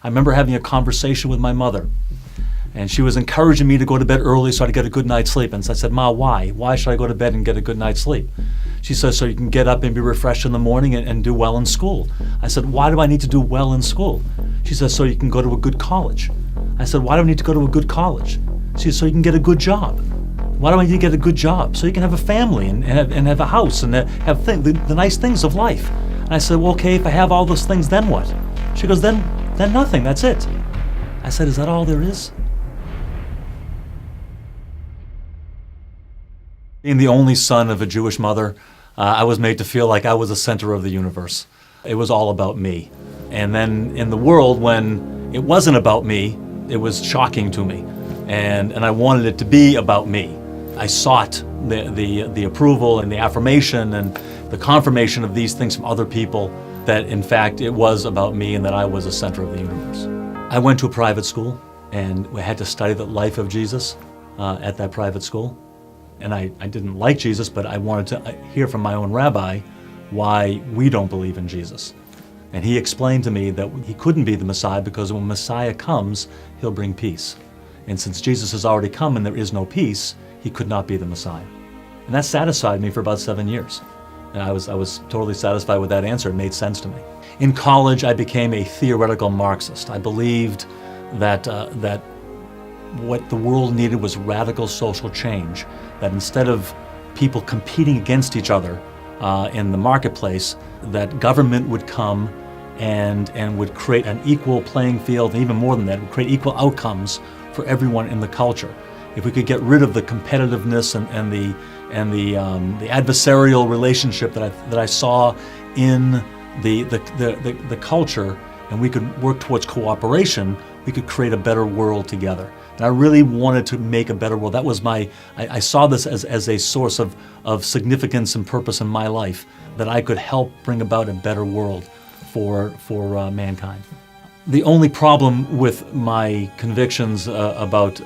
I remember having a conversation with my mother, and she was encouraging me to go to bed early so I'd get a good night's sleep. And so I said, "Ma, why? Why should I go to bed and get a good night's sleep?" She says, "So you can get up and be refreshed in the morning and do well in school." I said, "Why do I need to do well in school?" She says, "So you can go to a good college." I said, "Why do I need to go to a good college?" She says, "So you can get a good job." "Why do I need to get a good job?" "So you can have a family and have a house and have the nice things of life." And I said, "Well, okay, if I have all those things, then what?" She goes, then nothing, that's it." I said, "Is that all there is?" Being the only son of a Jewish mother, I was made to feel like I was the center of the universe. It was all about me. And then in the world, when it wasn't about me, it was shocking to me. And I wanted it to be about me. I sought the approval and the affirmation and the confirmation of these things from other people, that in fact it was about me and that I was the center of the universe. I went to a private school and we had to study the life of Jesus at that private school. And I didn't like Jesus, but I wanted to hear from my own rabbi why we don't believe in Jesus. And he explained to me that he couldn't be the Messiah because when Messiah comes, he'll bring peace. And since Jesus has already come and there is no peace, he could not be the Messiah. And that satisfied me for about 7 years. And I was totally satisfied with that answer. It made sense to me. In college, I became a theoretical Marxist. I believed that what the world needed was radical social change, that instead of people competing against each other in the marketplace, that government would come and would create an equal playing field, and even more than that, would create equal outcomes for everyone in the culture. If we could get rid of the competitiveness and the adversarial relationship that I saw in the culture, and we could work towards cooperation, we could create a better world together. And I really wanted to make a better world. That was I saw this as a source of significance and purpose in my life, that I could help bring about a better world for mankind. The only problem with my convictions about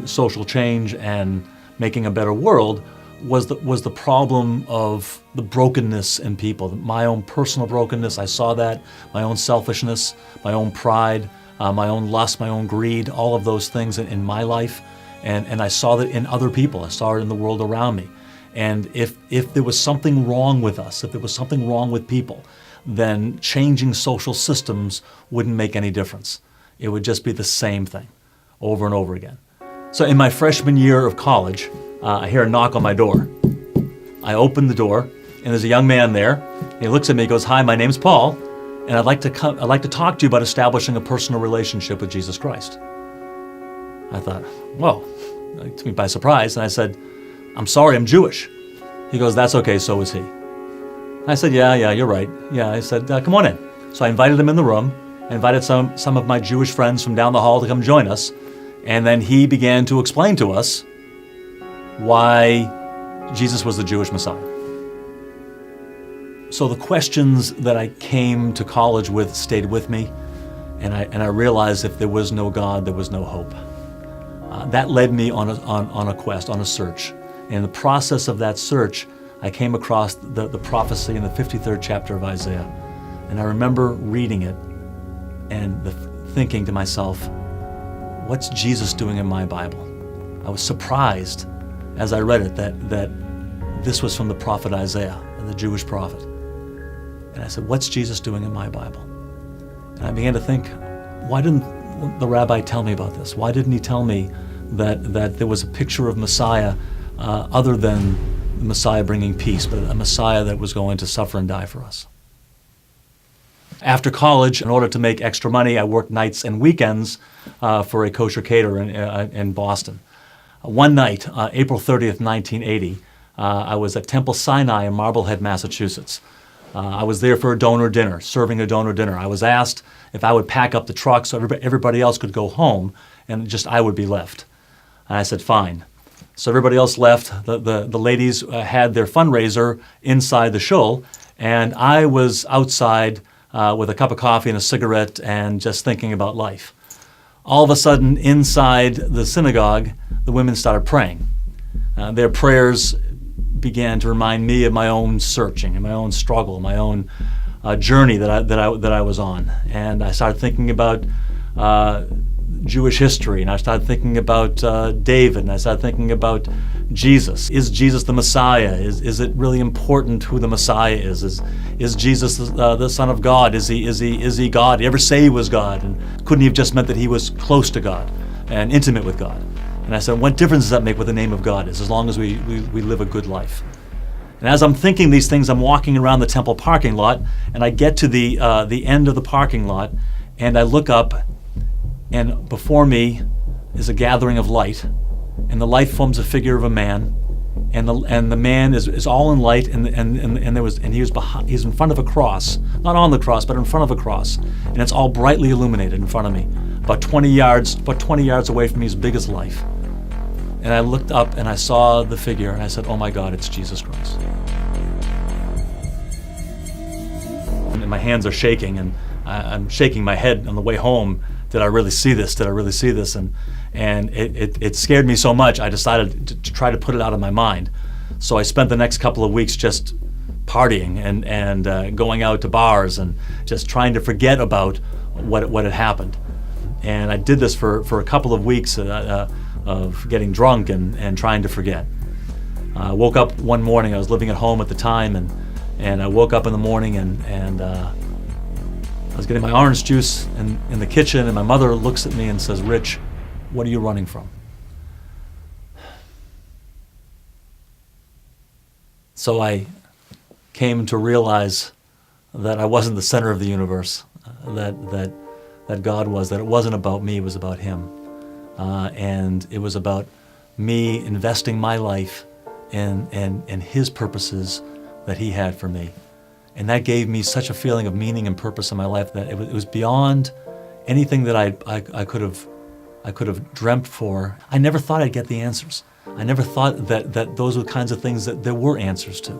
social change and making a better world was the problem of the brokenness in people. My own personal brokenness, I saw that, my own selfishness, my own pride, my own lust, my own greed, all of those things in my life. And I saw that in other people. I saw it in the world around me. And if there was something wrong with us, if there was something wrong with people, then changing social systems wouldn't make any difference. It would just be the same thing over and over again. So in my freshman year of college, I hear a knock on my door. I open the door, and there's a young man there. He looks at me, he goes, "Hi, my name's Paul, and I'd like to talk to you about establishing a personal relationship with Jesus Christ." I thought, whoa, that took me by surprise, and I said, "I'm sorry, I'm Jewish." He goes, "That's okay, so is he." I said, yeah, you're right. Yeah, I said, "Come on in." So I invited him in the room. I invited some of my Jewish friends from down the hall to come join us. And then he began to explain to us why Jesus was the Jewish Messiah. So the questions that I came to college with stayed with me. And I realized if there was no God, there was no hope. That led me on a quest, on a search. And in the process of that search, I came across the prophecy in the 53rd chapter of Isaiah. And I remember reading it and thinking to myself, what's Jesus doing in my Bible? I was surprised as I read it that this was from the prophet Isaiah, the Jewish prophet. And I said, what's Jesus doing in my Bible? And I began to think, why didn't the rabbi tell me about this? Why didn't he tell me that there was a picture of Messiah other than the Messiah bringing peace, but a Messiah that was going to suffer and die for us? After college, in order to make extra money, I worked nights and weekends for a kosher caterer in Boston. One night, April 30th, 1980, I was at Temple Sinai in Marblehead, Massachusetts. I was there for a donor dinner, serving a donor dinner. I was asked if I would pack up the truck so everybody else could go home and just I would be left. And I said, fine. So everybody else left. The ladies had their fundraiser inside the shul, and I was outside with a cup of coffee and a cigarette and just thinking about life. All of a sudden, inside the synagogue, the women started praying. Their prayers began to remind me of my own searching and my own struggle, my own journey that I was on. And I started thinking about Jewish history, and I started thinking about David, and I started thinking about Jesus. Is Jesus the Messiah? Is it really important who the Messiah is? Is Jesus the Son of God? Is he God? Did he ever say he was God? And couldn't he have just meant that he was close to God and intimate with God? And I said, what difference does that make what the name of God is, as long as we live a good life? And as I'm thinking these things, I'm walking around the temple parking lot, and I get to the end of the parking lot, and I look up, and before me is a gathering of light, and the light forms a figure of a man, and the man is all in light, and he's in front of a cross, not on the cross, but in front of a cross, and it's all brightly illuminated in front of me, about 20 yards away from me, as big as life. And I looked up and I saw the figure, and I said, "Oh my God, it's Jesus Christ." And my hands are shaking, and I'm shaking my head on the way home. Did I really see this? Did I really see this? And it scared me so much, I decided to try to put it out of my mind. So I spent the next couple of weeks just partying and going out to bars and just trying to forget about what had happened. And I did this for a couple of weeks of getting drunk and trying to forget. I woke up one morning, I was living at home at the time, and I woke up in the morning and I was getting my orange juice in the kitchen, and my mother looks at me and says, "Rich, what are you running from?" So I came to realize that I wasn't the center of the universe, that God was, that it wasn't about me, it was about Him. And it was about me investing my life in His purposes that He had for me. And that gave me such a feeling of meaning and purpose in my life that it was beyond anything that I could have dreamt for. I never thought I'd get the answers. I never thought that those were the kinds of things that there were answers to.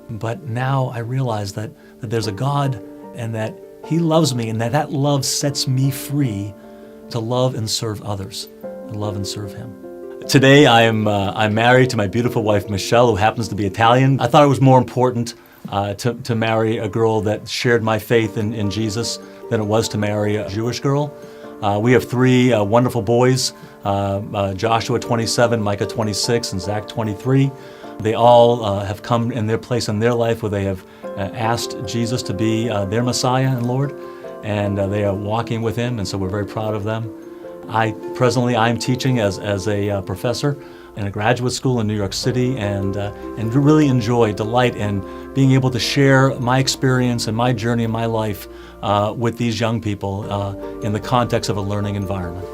But now I realize that there's a God, and that He loves me, and that love sets me free to love and serve others, and love and serve Him. Today I'm married to my beautiful wife Michelle, who happens to be Italian. I thought it was more important to marry a girl that shared my faith in Jesus than it was to marry a Jewish girl. We have three wonderful boys, Joshua 27, Micah 26, and Zach 23. They all have come in their place in their life where they have asked Jesus to be their Messiah and Lord, and they are walking with Him, and so we're very proud of them. Presently I'm teaching as a professor in a graduate school in New York City, and really delight in being able to share my experience and my journey in my life with these young people in the context of a learning environment.